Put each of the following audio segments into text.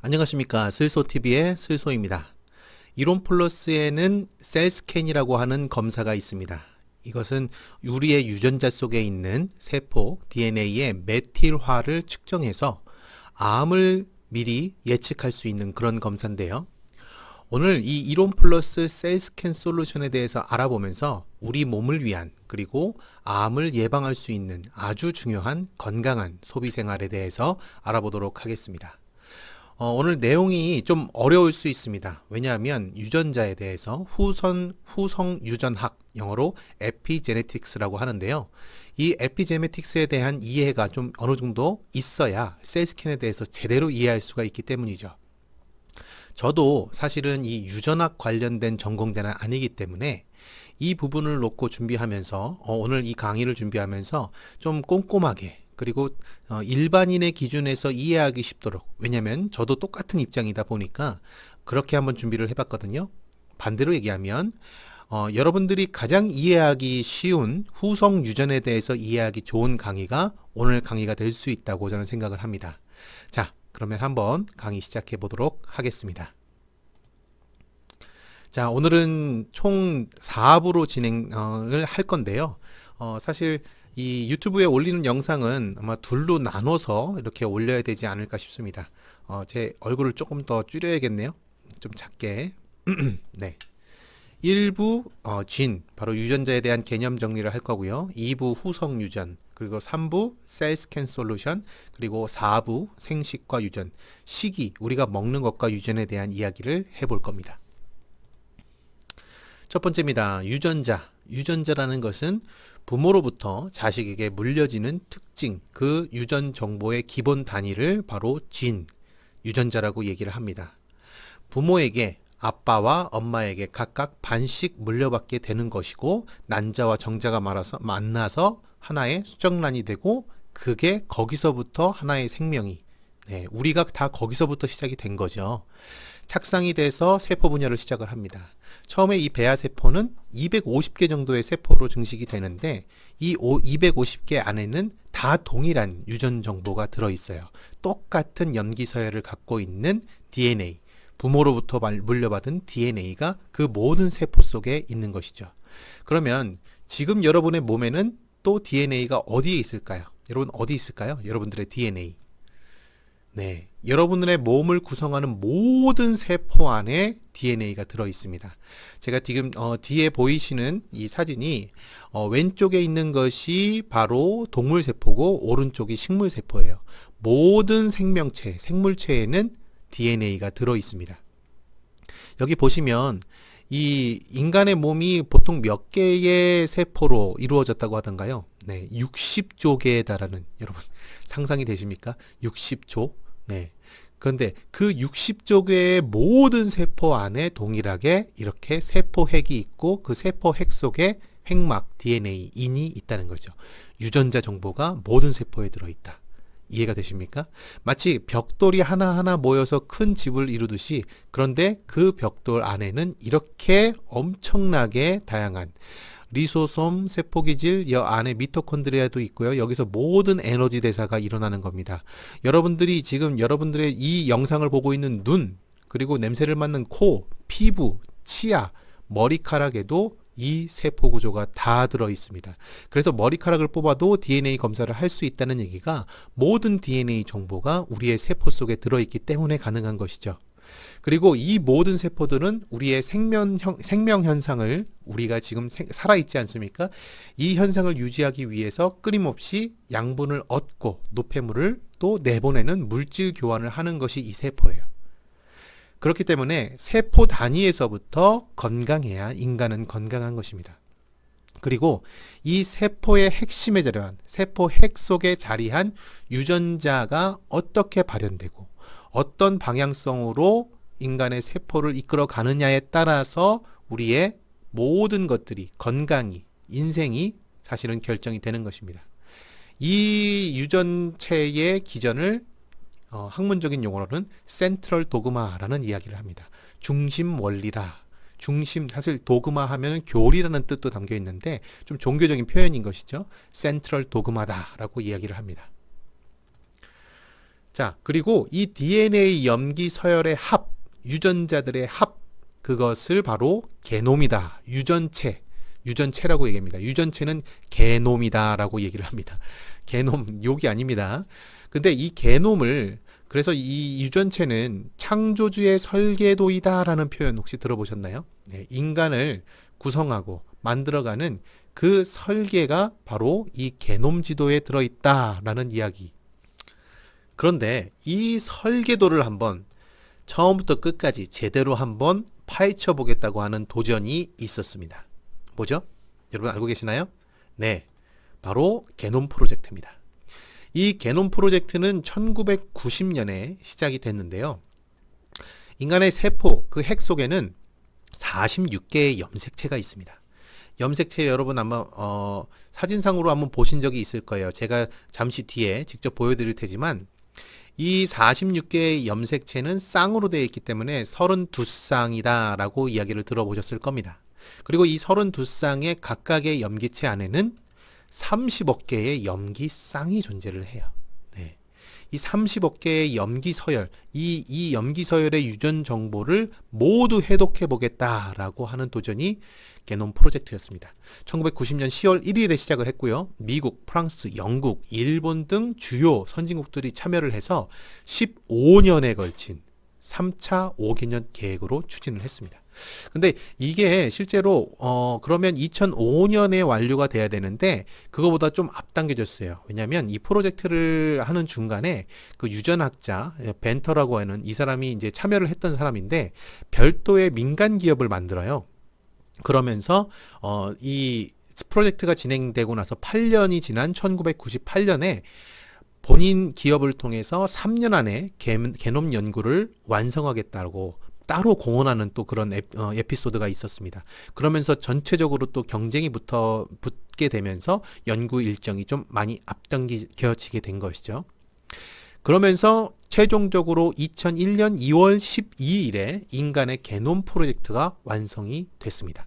안녕하십니까. 슬소TV의 슬소입니다. 이론 플러스에는 셀스캔이라고 하는 검사가 있습니다. 이것은 우리의 유전자 속에 있는 세포 DNA의 메틸화를 측정해서 암을 미리 예측할 수 있는 그런 검사인데요. 오늘 이 이론 플러스 셀스캔 솔루션에 대해서 알아보면서 우리 몸을 위한 그리고 암을 예방할 수 있는 아주 중요한 건강한 소비 생활에 대해서 알아보도록 하겠습니다. 오늘 내용이 좀 어려울 수 있습니다. 왜냐하면 유전자에 대해서 후성 유전학, 영어로 에피제네틱스라고 하는데요. 이 에피제네틱스에 대한 이해가 좀 어느 정도 있어야 셀스캔에 대해서 제대로 이해할 수가 있기 때문이죠. 저도 사실은 이 유전학 관련된 전공자는 아니기 때문에 이 부분을 놓고 준비하면서 오늘 이 강의를 준비하면서 좀 꼼꼼하게 그리고 일반인의 기준에서 이해하기 쉽도록, 왜냐면 저도 똑같은 입장이다 보니까 그렇게 한번 준비를 해봤거든요. 반대로 얘기하면 여러분들이 가장 이해하기 쉬운 후성 유전에 대해서 이해하기 좋은 강의가 오늘 강의가 될 수 있다고 저는 생각을 합니다. 자, 그러면 한번 강의 시작해 보도록 하겠습니다. 자, 오늘은 총 4부로 진행을 할 건데요. 사실 이 유튜브에 올리는 영상은 아마 둘로 나눠서 이렇게 올려야 되지 않을까 싶습니다. 제 얼굴을 조금 더 줄여야겠네요. 좀 작게. 네. 1부 진, 바로 유전자에 대한 개념 정리를 할 거고요. 2부 후성 유전, 그리고 3부 셀스캔 솔루션, 그리고 4부 생식과 유전, 식이, 우리가 먹는 것과 유전에 대한 이야기를 해볼 겁니다. 첫 번째입니다. 유전자. 유전자라는 것은 부모로부터 자식에게 물려지는 특징, 그 유전 정보의 기본 단위를 바로 진, 유전자라고 얘기를 합니다. 부모에게, 아빠와 엄마에게 각각 반씩 물려받게 되는 것이고, 난자와 정자가 만나서 하나의 수정란이 되고, 그게 거기서부터 하나의 생명이, 우리가 다 거기서부터 시작이 된 거죠. 착상이 돼서 세포 분열을 시작을 합니다. 처음에 이 배아세포는 250개 정도의 세포로 증식이 되는데 이 250개 안에는 다 동일한 유전 정보가 들어있어요. 똑같은 염기 서열을 갖고 있는 DNA, 부모로부터 물려받은 DNA가 그 모든 세포 속에 있는 것이죠. 그러면 지금 여러분의 몸에는 또 DNA가 어디에 있을까요? 여러분 어디 있을까요? 여러분들의 DNA. 네, 여러분들의 몸을 구성하는 모든 세포 안에 DNA가 들어있습니다. 제가 지금 뒤에 보이시는 이 사진이 왼쪽에 있는 것이 바로 동물세포고 오른쪽이 식물세포예요. 모든 생명체, 생물체에는 DNA가 들어있습니다. 여기 보시면 이 인간의 몸이 보통 몇 개의 세포로 이루어졌다고 하던가요? 네, 60조 개에 달하는, 여러분 상상이 되십니까? 60조? 네. 그런데 그 60조 개의 모든 세포 안에 동일하게 이렇게 세포핵이 있고 그 세포핵 속에 핵막, DNA, 인이 있다는 거죠. 유전자 정보가 모든 세포에 들어있다. 이해가 되십니까? 마치 벽돌이 하나하나 모여서 큰 집을 이루듯이, 그런데 그 벽돌 안에는 이렇게 엄청나게 다양한 리소솜, 세포기질, 여 안에 미토콘드리아도 있고요. 여기서 모든 에너지 대사가 일어나는 겁니다. 여러분들이 지금 여러분들의 이 영상을 보고 있는 눈, 그리고 냄새를 맡는 코, 피부, 치아, 머리카락에도 이 세포 구조가 다 들어 있습니다. 그래서 머리카락을 뽑아도 DNA 검사를 할 수 있다는 얘기가 모든 DNA 정보가 우리의 세포 속에 들어 있기 때문에 가능한 것이죠. 그리고 이 모든 세포들은 우리의 생명 현상을, 우리가 지금 살아있지 않습니까? 이 현상을 유지하기 위해서 끊임없이 양분을 얻고 노폐물을 또 내보내는 물질 교환을 하는 것이 이 세포예요. 그렇기 때문에 세포 단위에서부터 건강해야 인간은 건강한 것입니다. 그리고 이 세포의 핵심에 자리한, 세포 핵 속에 자리한 유전자가 어떻게 발현되고 어떤 방향성으로 인간의 세포를 이끌어 가느냐에 따라서 우리의 모든 것들이, 건강이, 인생이 사실은 결정이 되는 것입니다. 이 유전체의 기전을 학문적인 용어로는 센트럴 도그마라는 이야기를 합니다. 중심 원리라. 중심, 사실 도그마 하면 교리라는 뜻도 담겨 있는데 좀 종교적인 표현인 것이죠. 센트럴 도그마다라고 이야기를 합니다. 자, 그리고 이 DNA 염기 서열의 합, 유전자들의 합, 그것을 바로 게놈이다. 유전체라고 얘기합니다. 유전체는 게놈이다라고 얘기를 합니다. 게놈, 욕이 아닙니다. 근데 이 게놈을, 그래서 이 유전체는 창조주의 설계도이다라는 표현 혹시 들어보셨나요? 네, 인간을 구성하고 만들어가는 그 설계가 바로 이 게놈 지도에 들어있다라는 이야기. 그런데 이 설계도를 한번 처음부터 끝까지 제대로 한번 파헤쳐 보겠다고 하는 도전이 있었습니다. 뭐죠? 여러분 알고 계시나요? 네, 바로 게놈 프로젝트입니다. 이 게놈 프로젝트는 1990년에 시작이 됐는데요. 인간의 세포, 그 핵 속에는 46개의 염색체가 있습니다. 염색체 여러분 아마 사진상으로 한번 보신 적이 있을 거예요. 제가 잠시 뒤에 직접 보여드릴 테지만 이 46개의 염색체는 쌍으로 되어 있기 때문에 32쌍이다 라고 이야기를 들어보셨을 겁니다. 그리고 이 32쌍의 각각의 염기체 안에는 30억 개의 염기쌍이 존재를 해요. 네. 이 30억 개의 염기서열, 이 염기서열의 유전 정보를 모두 해독해 보겠다라고 하는 도전이 게놈 프로젝트였습니다. 1990년 10월 1일에 시작을 했고요. 미국, 프랑스, 영국, 일본 등 주요 선진국들이 참여를 해서 15년에 걸친 3차 5개년 계획으로 추진을 했습니다. 근데 이게 실제로 그러면 2005년에 완료가 돼야 되는데 그거보다 좀 앞당겨졌어요. 왜냐하면 이 프로젝트를 하는 중간에 그 유전학자 벤터라고 하는 이 사람이 이제 참여를 했던 사람인데 별도의 민간 기업을 만들어요. 그러면서 이 프로젝트가 진행되고 나서 8년이 지난 1998년에 본인 기업을 통해서 3년 안에 게놈 연구를 완성하겠다고 따로 공언하는 또 그런 에피소드가 있었습니다. 그러면서 전체적으로 또 경쟁이 붙게 되면서 연구 일정이 좀 많이 앞당겨지게 된 것이죠. 그러면서 최종적으로 2001년 2월 12일에 인간의 게놈 프로젝트가 완성이 됐습니다.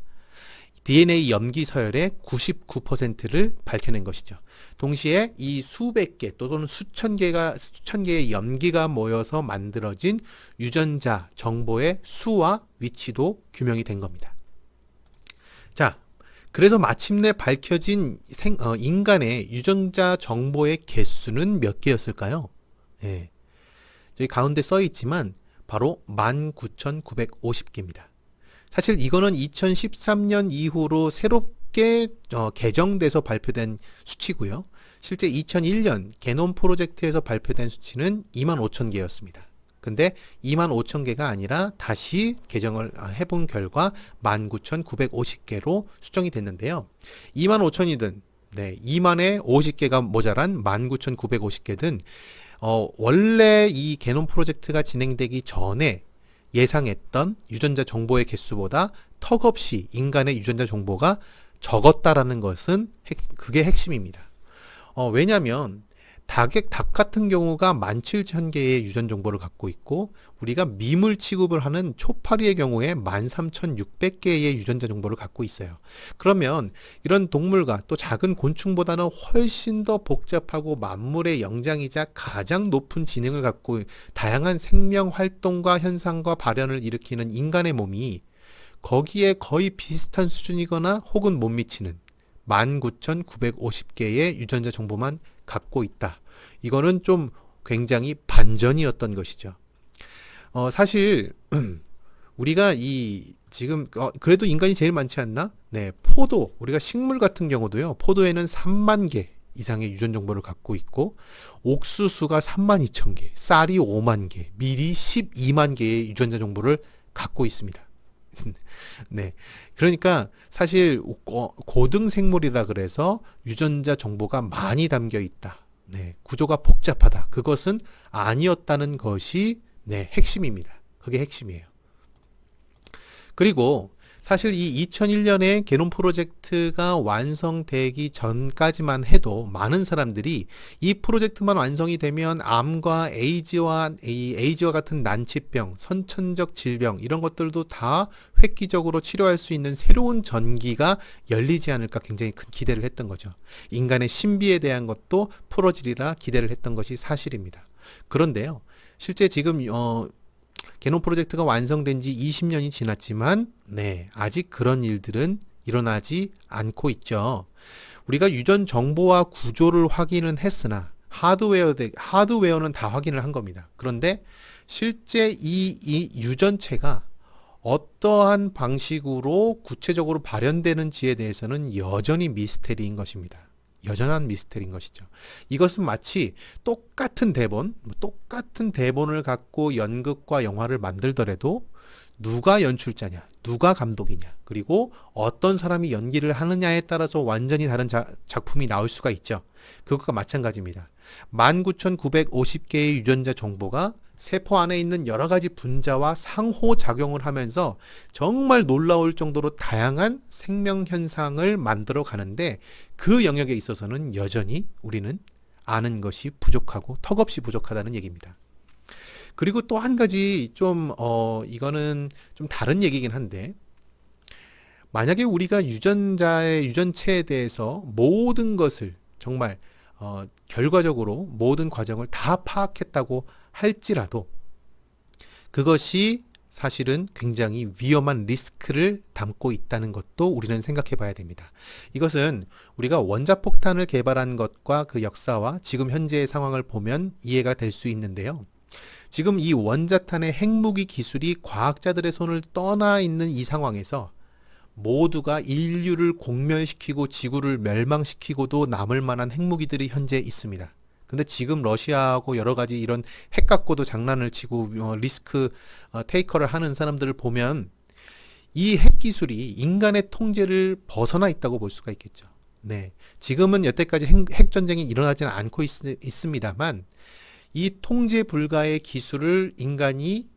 DNA 염기 서열의 99%를 밝혀낸 것이죠. 동시에 이 수백 개 또는 수천 개의 염기가 모여서 만들어진 유전자 정보의 수와 위치도 규명이 된 겁니다. 자, 그래서 마침내 밝혀진 인간의 유전자 정보의 개수는 몇 개였을까요? 네. 저기 가운데 써 있지만 바로 19,950개입니다. 사실 이거는 2013년 이후로 새롭게 개정돼서 발표된 수치고요. 실제 2001년 게놈 프로젝트에서 발표된 수치는 25,000개였습니다. 근데 25,000개가 아니라 다시 개정을 해본 결과 19,950개로 수정이 됐는데요. 25,000이든 2만에 50개가 모자란 19,950개든 원래 이 게놈 프로젝트가 진행되기 전에 예상했던 유전자 정보의 개수보다 턱없이 인간의 유전자 정보가 적었다라는 것은 그게 핵심입니다. 왜냐하면 닭 같은 경우가 17,000개의 유전 정보를 갖고 있고 우리가 미물 취급을 하는 초파리의 경우에 13,600개의 유전자 정보를 갖고 있어요. 그러면 이런 동물과 또 작은 곤충보다는 훨씬 더 복잡하고 만물의 영장이자 가장 높은 지능을 갖고 다양한 생명 활동과 현상과 발현을 일으키는 인간의 몸이 거기에 거의 비슷한 수준이거나 혹은 못 미치는 19,950개의 유전자 정보만 갖고 있다. 이거는 좀 굉장히 반전이었던 것이죠. 사실 우리가 지금 그래도 인간이 제일 많지 않나? 네, 포도, 우리가 식물 같은 경우도요. 포도에는 3만 개 이상의 유전 정보를 갖고 있고 옥수수가 32,000개, 쌀이 5만 개, 밀이 12만 개의 유전자 정보를 갖고 있습니다. 네. 그러니까 사실 고등 생물이라 그래서 유전자 정보가 많이 담겨 있다. 네. 구조가 복잡하다. 그것은 아니었다는 것이 핵심입니다. 그게 핵심이에요. 그리고 사실 이 2001년에 게놈 프로젝트가 완성되기 전까지만 해도 많은 사람들이 이 프로젝트만 완성이 되면 암과 에이즈와 같은 난치병, 선천적 질병 이런 것들도 다 획기적으로 치료할 수 있는 새로운 전기가 열리지 않을까 굉장히 큰 기대를 했던 거죠. 인간의 신비에 대한 것도 풀어지리라 기대를 했던 것이 사실입니다. 그런데요, 실제 지금 게놈 프로젝트가 완성된 지 20년이 지났지만 아직 그런 일들은 일어나지 않고 있죠. 우리가 유전 정보와 구조를 확인은 했으나 하드웨어는 다 확인을 한 겁니다. 그런데 실제 이 유전체가 어떠한 방식으로 구체적으로 발현되는지에 대해서는 여전히 미스테리인 것입니다. 여전한 미스테리인 것이죠. 이것은 마치 똑같은 대본을 갖고 연극과 영화를 만들더라도 누가 연출자냐, 누가 감독이냐, 그리고 어떤 사람이 연기를 하느냐에 따라서 완전히 다른 작품이 나올 수가 있죠. 그것과 마찬가지입니다. 19,950개의 유전자 정보가 세포 안에 있는 여러 가지 분자와 상호작용을 하면서 정말 놀라울 정도로 다양한 생명 현상을 만들어 가는데, 그 영역에 있어서는 여전히 우리는 아는 것이 부족하고 턱없이 부족하다는 얘기입니다. 그리고 또 한 가지 이거는 좀 다른 얘기긴 한데, 만약에 우리가 유전체에 대해서 모든 것을 정말 결과적으로 모든 과정을 다 파악했다고 할지라도 그것이 사실은 굉장히 위험한 리스크를 담고 있다는 것도 우리는 생각해 봐야 됩니다. 이것은 우리가 원자폭탄을 개발한 것과 그 역사와 지금 현재의 상황을 보면 이해가 될 수 있는데요. 지금 이 원자탄의 핵무기 기술이 과학자들의 손을 떠나 있는 이 상황에서 모두가 인류를 공멸시키고 지구를 멸망시키고도 남을 만한 핵무기들이 현재 있습니다. 근데 지금 러시아하고 여러 가지 이런 핵 갖고도 장난을 치고 리스크 테이커를 하는 사람들을 보면 이 핵 기술이 인간의 통제를 벗어나 있다고 볼 수가 있겠죠. 지금은 여태까지 핵 전쟁이 일어나지는 않고 있습니다만, 이 통제 불가의 기술을 인간이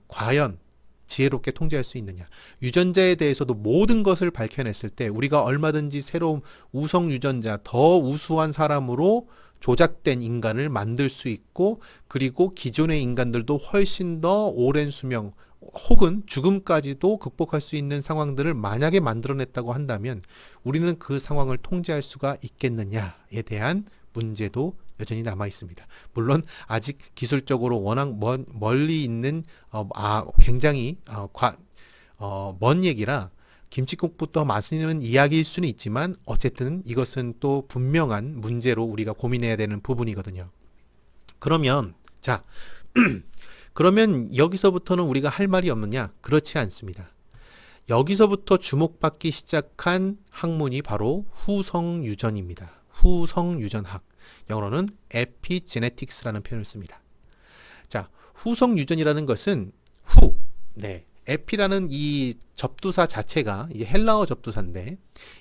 과연 지혜롭게 통제할 수 있느냐. 유전자에 대해서도 모든 것을 밝혀냈을 때 우리가 얼마든지 새로운 우성 유전자, 더 우수한 사람으로 조작된 인간을 만들 수 있고, 그리고 기존의 인간들도 훨씬 더 오랜 수명 혹은 죽음까지도 극복할 수 있는 상황들을 만약에 만들어냈다고 한다면 우리는 그 상황을 통제할 수가 있겠느냐에 대한 문제도 여전히 남아 있습니다. 물론 아직 기술적으로 워낙 멀리 있는 굉장히 먼 얘기라 김칫국부터 마시는 이야기일 수는 있지만, 어쨌든 이것은 또 분명한 문제로 우리가 고민해야 되는 부분이거든요. 그러면 그러면 여기서부터는 우리가 할 말이 없느냐? 그렇지 않습니다. 여기서부터 주목받기 시작한 학문이 바로 후성유전입니다. 후성유전학. 영어로는 에피제네틱스라는 표현을 씁니다. 자, 후성유전이라는 것은 에피라는 이 접두사 자체가 이제 헬라어 접두사인데,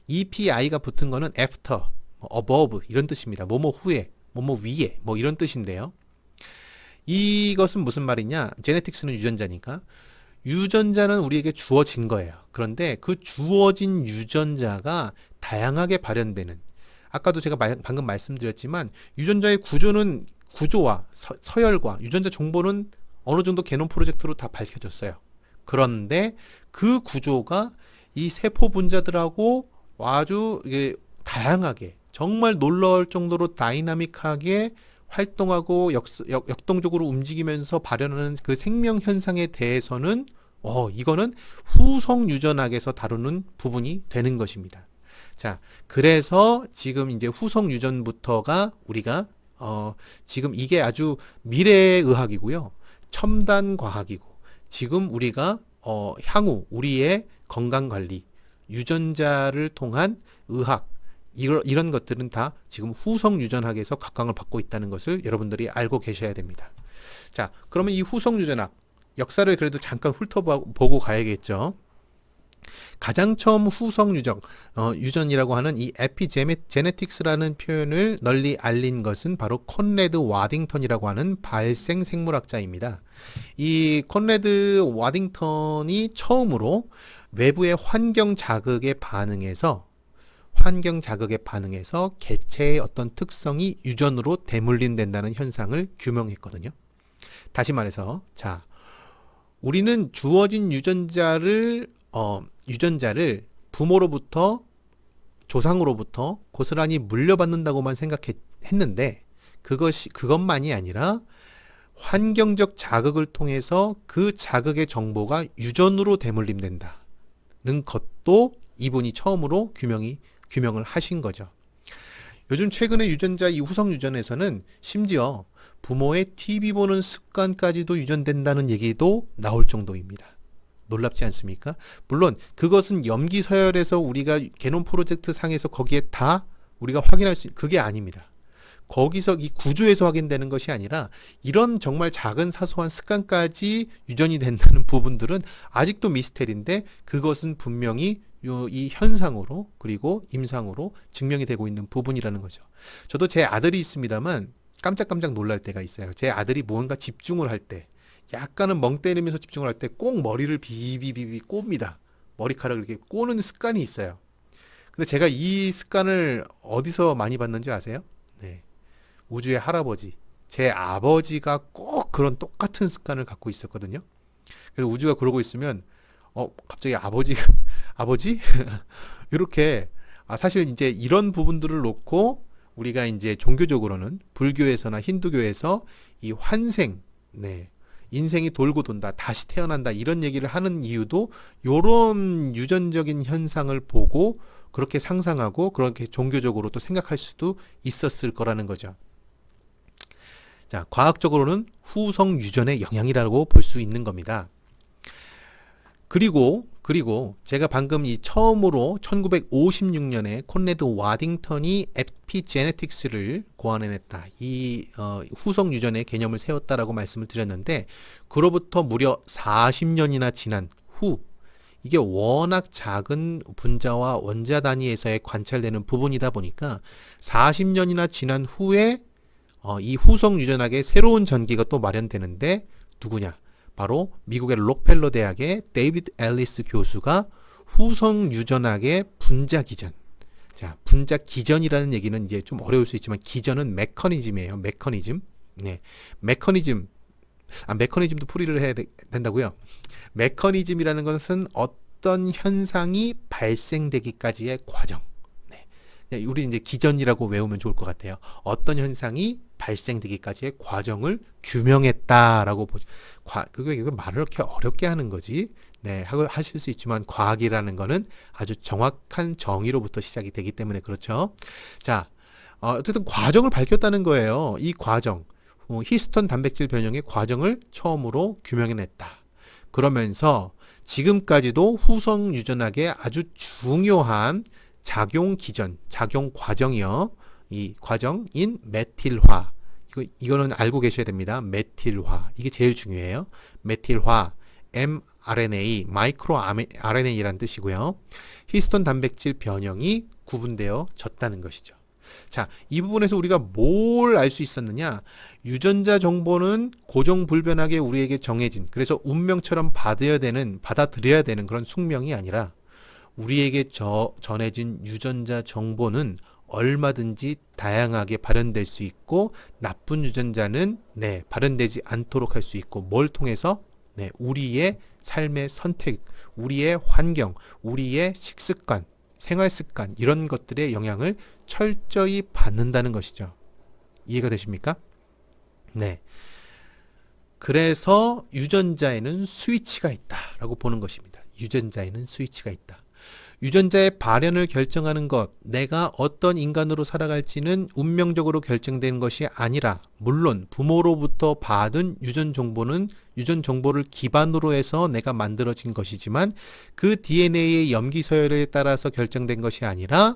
EPI가 붙은 거는 after, above 이런 뜻입니다. 뭐뭐 후에, 뭐뭐 위에, 뭐 이런 뜻인데요. 이것은 무슨 말이냐? 제네틱스는 유전자니까. 유전자는 우리에게 주어진 거예요. 그런데 그 주어진 유전자가 다양하게 발현되는, 아까도 제가 방금 말씀드렸지만 유전자의 구조와 서열과 유전자 정보는 어느 정도 게놈 프로젝트로 다 밝혀졌어요. 그런데 그 구조가 이 세포 분자들하고 아주 다양하게, 정말 놀라울 정도로 다이나믹하게 활동하고 역동적으로 움직이면서 발현하는 그 생명 현상에 대해서는 이거는 후성 유전학에서 다루는 부분이 되는 것입니다. 자, 그래서 지금 이제 후성 유전부터가 우리가 지금 이게 아주 미래의 의학이고요. 첨단 과학이고, 지금 우리가 향후 우리의 건강 관리, 유전자를 통한 의학, 이런 것들은 다 지금 후성 유전학에서 각광을 받고 있다는 것을 여러분들이 알고 계셔야 됩니다. 자, 그러면 이 후성 유전학 역사를 그래도 잠깐 훑어보고 가야겠죠. 가장 처음 후성 유전이라고 하는 이 에피제네틱스라는 표현을 널리 알린 것은 바로 콘레드 와딩턴이라고 하는 발생 생물학자입니다. 이 콘레드 와딩턴이 처음으로 외부의 환경 자극에 반응해서 개체의 어떤 특성이 유전으로 대물림된다는 현상을 규명했거든요. 다시 말해서, 우리는 주어진 유전자를 부모로부터, 조상으로부터 고스란히 물려받는다고만 생각했는데, 그것만이 아니라 환경적 자극을 통해서 그 자극의 정보가 유전으로 대물림된다는 것도 이분이 처음으로 규명을 하신 거죠. 요즘 최근에 유전자 이 후성 유전에서는 심지어 부모의 TV 보는 습관까지도 유전된다는 얘기도 나올 정도입니다. 놀랍지 않습니까? 물론 그것은 염기 서열에서 우리가 게놈 프로젝트 상에서 거기에 다 우리가 확인할 수 그게 아닙니다. 거기서 이 구조에서 확인되는 것이 아니라 이런 정말 작은 사소한 습관까지 유전이 된다는 부분들은 아직도 미스테리인데 그것은 분명히 이 현상으로 그리고 임상으로 증명이 되고 있는 부분이라는 거죠. 저도 제 아들이 있습니다만 깜짝깜짝 놀랄 때가 있어요. 제 아들이 무언가 집중을 할 때 약간은 멍 때리면서 집중을 할 때 꼭 머리를 비비비비 꼽니다. 머리카락을 이렇게 꼬는 습관이 있어요. 근데 제가 이 습관을 어디서 많이 봤는지 아세요? 네. 우주의 할아버지, 제 아버지가 꼭 그런 똑같은 습관을 갖고 있었거든요. 그래서 우주가 그러고 있으면 갑자기 아버지? 이렇게 사실 이제 이런 부분들을 놓고 우리가 이제 종교적으로는 불교에서나 힌두교에서 이 환생, 네. 인생이 돌고 돈다, 다시 태어난다 이런 얘기를 하는 이유도 이런 유전적인 현상을 보고 그렇게 상상하고 그렇게 종교적으로 또 생각할 수도 있었을 거라는 거죠. 자, 과학적으로는 후성 유전의 영향이라고 볼 수 있는 겁니다. 그리고 제가 방금 이 처음으로 1956년에 콘레드 와딩턴이 에피제네틱스를 고안해냈다. 이 후성 유전의 개념을 세웠다라고 말씀을 드렸는데 그로부터 무려 40년이나 지난 후 이게 워낙 작은 분자와 원자 단위에서의 관찰되는 부분이다 보니까 40년이나 지난 후에 이 후성 유전학의 새로운 전기가 또 마련되는데 누구냐? 바로 미국의 록펠러 대학의 데이비드 앨리스 교수가 후성 유전학의 분자 기전. 자, 분자 기전이라는 얘기는 이제 좀 어려울 수 있지만 기전은 메커니즘이에요. 메커니즘. 네. 메커니즘도 풀이를 해야 된다고요. 메커니즘이라는 것은 어떤 현상이 발생되기까지의 과정. 네. 우리 이제 기전이라고 외우면 좋을 것 같아요. 어떤 현상이 발생되기까지의 과정을 규명했다라고 보죠. 그게 말을 이렇게 어렵게 하는 거지. 네, 하실 수 있지만 과학이라는 거는 아주 정확한 정의로부터 시작이 되기 때문에 그렇죠. 자, 어쨌든 과정을 밝혔다는 거예요. 이 과정, 히스톤 단백질 변형의 과정을 처음으로 규명해냈다. 그러면서 지금까지도 후성 유전학의 아주 중요한 작용 기전, 작용 과정이요. 이 과정인 메틸화. 이거는 알고 계셔야 됩니다. 메틸화. 이게 제일 중요해요. 메틸화, mRNA, 마이크로 RNA라는 뜻이고요. 히스톤 단백질 변형이 구분되어 졌다는 것이죠. 자, 이 부분에서 우리가 뭘 알 수 있었느냐? 유전자 정보는 고정불변하게 우리에게 정해진, 그래서 운명처럼 받아들여야 되는 그런 숙명이 아니라 우리에게 전해진 유전자 정보는 얼마든지 다양하게 발현될 수 있고 나쁜 유전자는 발현되지 않도록 할 수 있고 뭘 통해서? 우리의 삶의 선택, 우리의 환경, 우리의 식습관, 생활습관 이런 것들의 영향을 철저히 받는다는 것이죠. 이해가 되십니까? 네. 그래서 유전자에는 스위치가 있다라고 보는 것입니다. 유전자에는 스위치가 있다. 유전자의 발현을 결정하는 것, 내가 어떤 인간으로 살아갈지는 운명적으로 결정된 것이 아니라 물론 부모로부터 받은 유전 정보를 기반으로 해서 내가 만들어진 것이지만 그 DNA의 염기 서열에 따라서 결정된 것이 아니라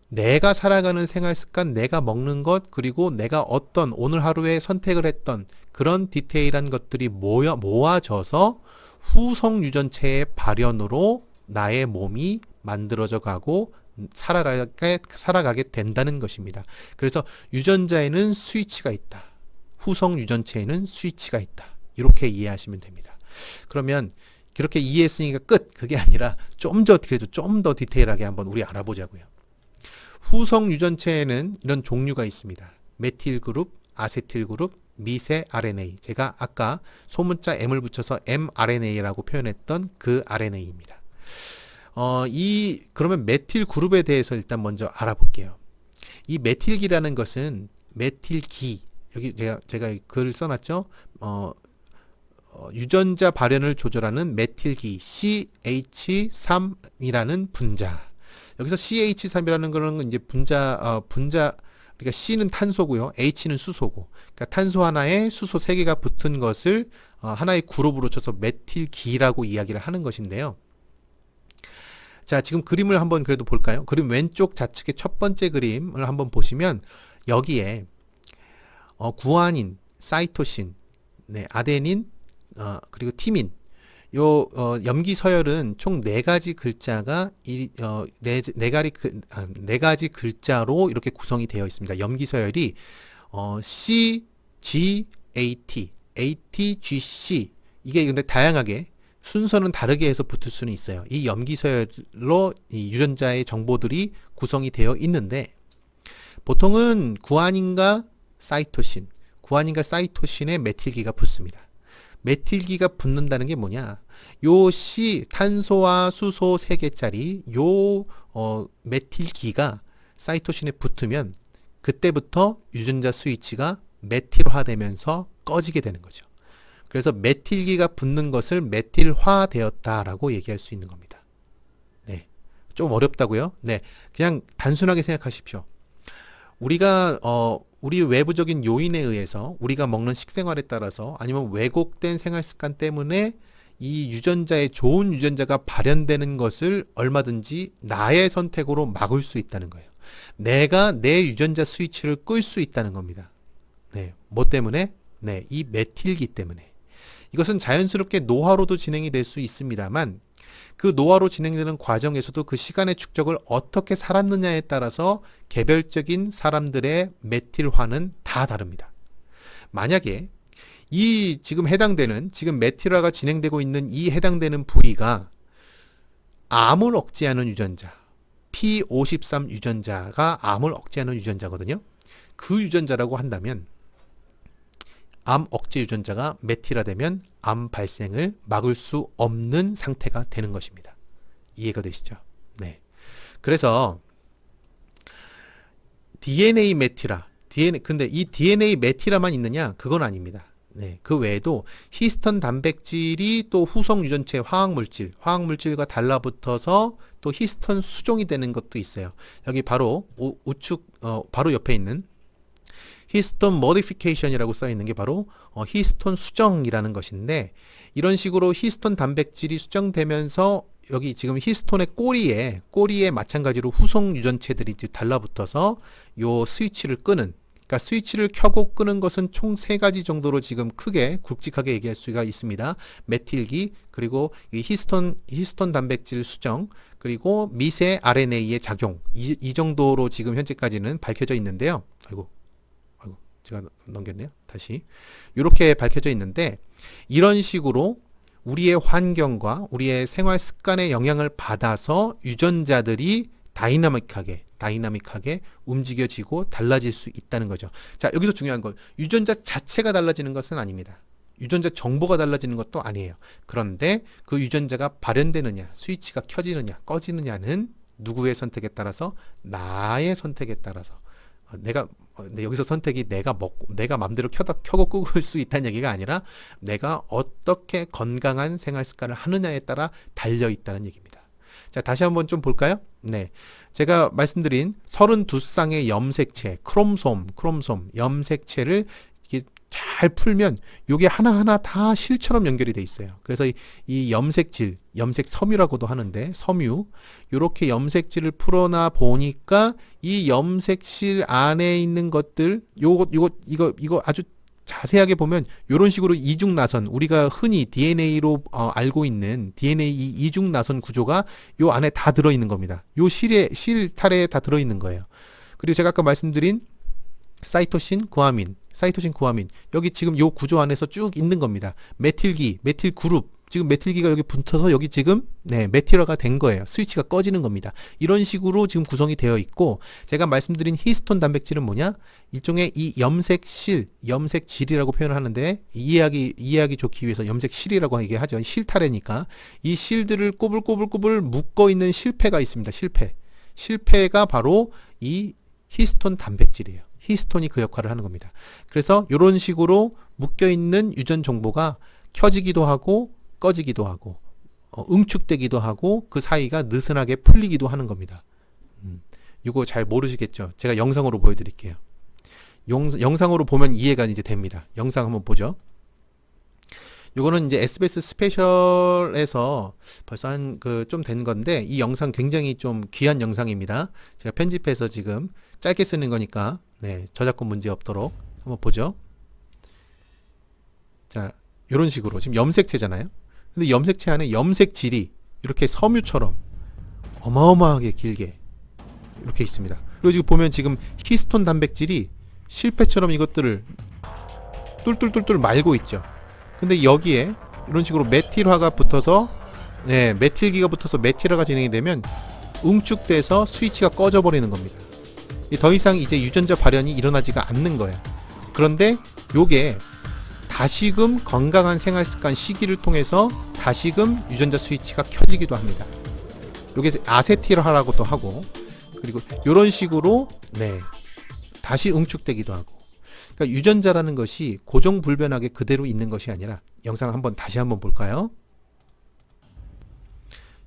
내가 살아가는 생활 습관, 내가 먹는 것, 그리고 내가 어떤 오늘 하루에 선택을 했던 그런 디테일한 것들이 모아져서 후성 유전체의 발현으로 나의 몸이 만들어져 가고 살아가게 된다는 것입니다. 그래서 유전자에는 스위치가 있다. 후성 유전체에는 스위치가 있다. 이렇게 이해하시면 됩니다. 그러면 그렇게 이해했으니까 끝. 그게 아니라 좀 더 디테일하게 한번 우리 알아보자고요. 후성 유전체에는 이런 종류가 있습니다. 메틸 그룹, 아세틸 그룹, 미세 RNA. 제가 아까 소문자 M을 붙여서 mRNA라고 표현했던 그 RNA입니다. 그러면 메틸 그룹에 대해서 일단 먼저 알아볼게요. 이 메틸기라는 것은 메틸기, 여기 제가 글을 써놨죠. 유전자 발현을 조절하는 메틸기 CH3이라는 분자. 여기서 CH3이라는 거는 이제 분자 그러니까 C는 탄소고요, H는 수소고. 그러니까 탄소 하나에 수소 3개가 붙은 것을 하나의 그룹으로 쳐서 메틸기라고 이야기를 하는 것인데요. 자, 지금 그림을 한번 그래도 볼까요? 그림 왼쪽 좌측의 첫 번째 그림을 한번 보시면 여기에 구아닌, 사이토신, 네, 아데닌, 그리고 티민, 요 염기 서열은 총 4가지 글자가 네 가지 글자로 이렇게 구성이 되어 있습니다. 염기 서열이 C, G, AT, AT, GC, 이게 근데 다양하게 순서는 다르게 해서 붙을 수는 있어요. 이 염기 서열로 이 유전자의 정보들이 구성이 되어 있는데, 보통은 구아닌과 사이토신에 메틸기가 붙습니다. 메틸기가 붙는다는 게 뭐냐? 요 C, 탄소와 수소 3개짜리 요 메틸기가 사이토신에 붙으면 그때부터 유전자 스위치가 메틸화되면서 꺼지게 되는 거죠. 그래서 메틸기가 붙는 것을 메틸화되었다라고 얘기할 수 있는 겁니다. 네, 좀 어렵다고요? 네, 그냥 단순하게 생각하십시오. 우리가 우리 외부적인 요인에 의해서 우리가 먹는 식생활에 따라서 아니면 왜곡된 생활 습관 때문에 이 유전자의 좋은 유전자가 발현되는 것을 얼마든지 나의 선택으로 막을 수 있다는 거예요. 내가 내 유전자 스위치를 끌 수 있다는 겁니다. 네, 뭐 때문에? 네, 이 메틸기 때문에. 이것은 자연스럽게 노화로도 진행이 될 수 있습니다만, 그 노화로 진행되는 과정에서도 그 시간의 축적을 어떻게 살았느냐에 따라서 개별적인 사람들의 메틸화는 다 다릅니다. 만약에 이 지금 메틸화가 진행되고 있는 이 해당되는 부위가 암을 억제하는 유전자, P53 유전자가 암을 억제하는 유전자거든요. 그 유전자라고 한다면 암 억제 유전자가 메틸화되면 암 발생을 막을 수 없는 상태가 되는 것입니다. 이해가 되시죠? 네. 그래서 DNA 메틸화, 근데 이 DNA 메틸화만 있느냐? 그건 아닙니다. 네. 그 외에도 히스톤 단백질이 또 후속 유전체 화학물질과 달라붙어서 또 히스톤 수종이 되는 것도 있어요. 여기 바로 우측 바로 옆에 있는 히스톤 모디피케이션이라고 써 있는 게 바로 히스톤 수정이라는 것인데, 이런 식으로 히스톤 단백질이 수정되면서 여기 지금 히스톤의 꼬리에 마찬가지로 후속 유전체들이 달라붙어서 요 스위치를 끄는, 그러니까 스위치를 켜고 끄는 것은 총 3가지 정도로 지금 크게 굵직하게 얘기할 수가 있습니다. 메틸기, 그리고 이 히스톤 단백질 수정, 그리고 미세 RNA의 작용, 이 정도로 지금 현재까지는 밝혀져 있는데요. 아이고 제가 넘겼네요. 다시 이렇게 밝혀져 있는데, 이런 식으로 우리의 환경과 우리의 생활 습관의 영향을 받아서 유전자들이 다이나믹하게 움직여지고 달라질 수 있다는 거죠. 자, 여기서 중요한 건 유전자 자체가 달라지는 것은 아닙니다. 유전자 정보가 달라지는 것도 아니에요. 그런데 그 유전자가 발현되느냐, 스위치가 켜지느냐, 꺼지느냐는 누구의 선택에 따라서? 나의 선택에 따라서. 여기서 선택이 내가 마음대로 켜고 끄고 수 있다는 얘기가 아니라 내가 어떻게 건강한 생활 습관을 하느냐에 따라 달려 있다는 얘기입니다. 자, 다시 한번 좀 볼까요? 네. 제가 말씀드린 32쌍의 염색체, 크롬솜 염색체를 이렇게 잘 풀면 요게 하나하나 다 실처럼 연결이 돼 있어요. 그래서 이 염색질, 염색섬유라고도 하는데, 섬유, 요렇게 염색질을 풀어나 보니까 이 염색실 안에 있는 것들, 이거 아주 자세하게 보면 요런 식으로 이중나선, 우리가 흔히 DNA로 알고 있는 DNA 이중나선 구조가 요 안에 다 들어있는 겁니다. 요 실타래에 다 들어있는 거예요. 그리고 제가 아까 말씀드린 사이토신, 구아민, 여기 지금 요 구조 안에서 쭉 있는 겁니다. 메틸 그룹, 지금 메틸기가 여기 붙어서 여기 지금 메틸화가 된 거예요. 스위치가 꺼지는 겁니다. 이런 식으로 지금 구성이 되어 있고, 제가 말씀드린 히스톤 단백질은 뭐냐? 일종의 이 염색질이라고 표현을 하는데, 이해하기 좋기 위해서 염색실이라고 얘기하죠. 실타래니까 이 실들을 꼬불꼬불 묶어 있는 실패가 있습니다. 실패가 바로 이 히스톤 단백질이에요. 히스톤이 그 역할을 하는 겁니다. 그래서 이런 식으로 묶여있는 유전 정보가 켜지기도 하고 꺼지기도 하고 응축되기도 하고 그 사이가 느슨하게 풀리기도 하는 겁니다. 이거 잘 모르시겠죠? 제가 영상으로 보여드릴게요. 영상으로 보면 이해가 이제 됩니다. 영상 한번 보죠. 요거는 이제 SBS 스페셜에서 벌써 한 좀 된 건데, 이 영상 굉장히 좀 귀한 영상입니다. 제가 편집해서 지금 짧게 쓰는 거니까 네, 저작권 문제 없도록 한번 보죠. 자, 요런 식으로 지금 염색체잖아요. 근데 염색체 안에 염색질이 이렇게 섬유처럼 어마어마하게 길게 이렇게 있습니다. 그리고 지금 보면 지금 히스톤 단백질이 실패처럼 이것들을 뚫뚫뚫뚫 말고 있죠. 근데 여기에 이런 식으로 메틸화가 붙어서 메틸기가 붙어서 메틸화가 진행이 되면 응축돼서 스위치가 꺼져 버리는 겁니다. 더 이상 이제 유전자 발현이 일어나지가 않는 거예요. 그런데 요게 다시금 건강한 생활 습관 시기를 통해서 다시금 유전자 스위치가 켜지기도 합니다. 요게 아세틸화라고도 하고, 그리고 요런 식으로 다시 응축되기도 하고. 그러니까 유전자라는 것이 고정불변하게 그대로 있는 것이 아니라, 영상 다시 한번 볼까요?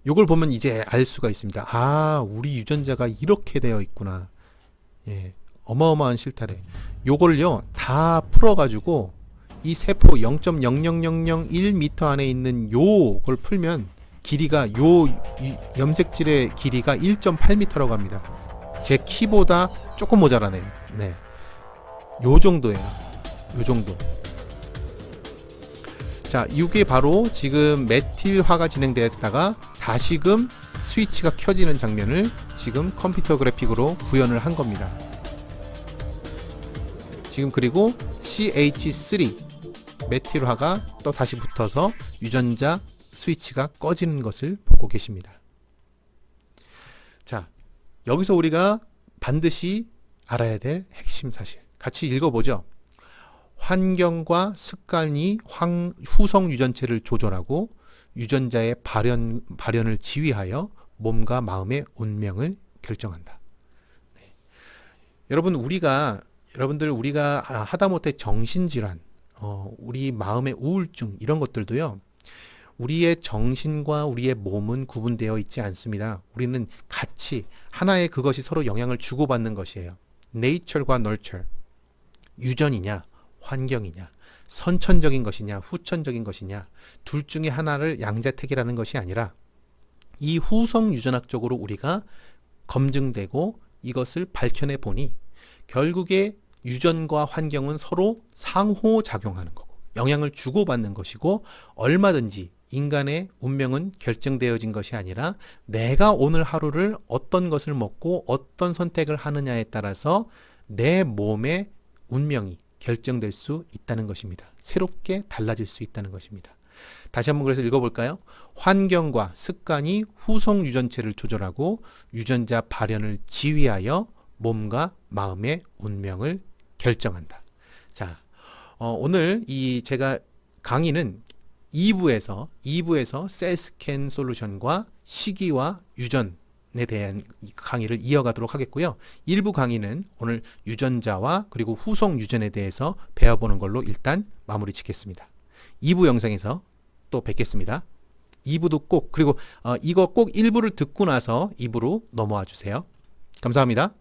요걸 보면 이제 알 수가 있습니다. 아, 우리 유전자가 이렇게 되어 있구나. 예, 어마어마한 실타래. 요걸요 다 풀어가지고 이 세포 0.00001m 안에 있는 요걸 풀면 길이가 염색질의 길이가 1.8m라고 합니다. 제 키보다 조금 모자라네요. 네, 요 정도예요. 요 정도. 자, 이게 바로 지금 메틸화가 진행되었다가 다시금 스위치가 켜지는 장면을 지금 컴퓨터 그래픽으로 구현을 한 겁니다. 지금 그리고 CH3 메틸화가 또 다시 붙어서 유전자 스위치가 꺼지는 것을 보고 계십니다. 자, 여기서 우리가 반드시 알아야 될 핵심 사실 같이 읽어보죠. 환경과 습관이 후성 유전체를 조절하고 유전자의 발현을 지휘하여 몸과 마음의 운명을 결정한다. 네. 여러분들 우리가 하다못해 정신질환, 우리 마음의 우울증 이런 것들도요, 우리의 정신과 우리의 몸은 구분되어 있지 않습니다. 우리는 같이 하나의 그것이 서로 영향을 주고받는 것이에요. Nature과 Nurture, 유전이냐 환경이냐, 선천적인 것이냐 후천적인 것이냐, 둘 중에 하나를 양자택일하는 것이 아니라 이 후성 유전학적으로 우리가 검증되고 이것을 밝혀내 보니 결국에 유전과 환경은 서로 상호작용하는 거고 영향을 주고받는 것이고, 얼마든지 인간의 운명은 결정되어진 것이 아니라 내가 오늘 하루를 어떤 것을 먹고 어떤 선택을 하느냐에 따라서 내 몸의 운명이 결정될 수 있다는 것입니다. 새롭게 달라질 수 있다는 것입니다. 다시 한번 그래서 읽어볼까요? 환경과 습관이 후성 유전체를 조절하고 유전자 발현을 지휘하여 몸과 마음의 운명을 결정한다. 자, 오늘 제가 강의는 2부에서 셀스캔 솔루션과 시기와 유전에 대한 강의를 이어가도록 하겠고요. 1부 강의는 오늘 유전자와 그리고 후속 유전에 대해서 배워보는 걸로 일단 마무리 짓겠습니다. 2부 영상에서 또 뵙겠습니다. 2부도 꼭, 그리고 이거 꼭 1부를 듣고 나서 2부로 넘어와 주세요. 감사합니다.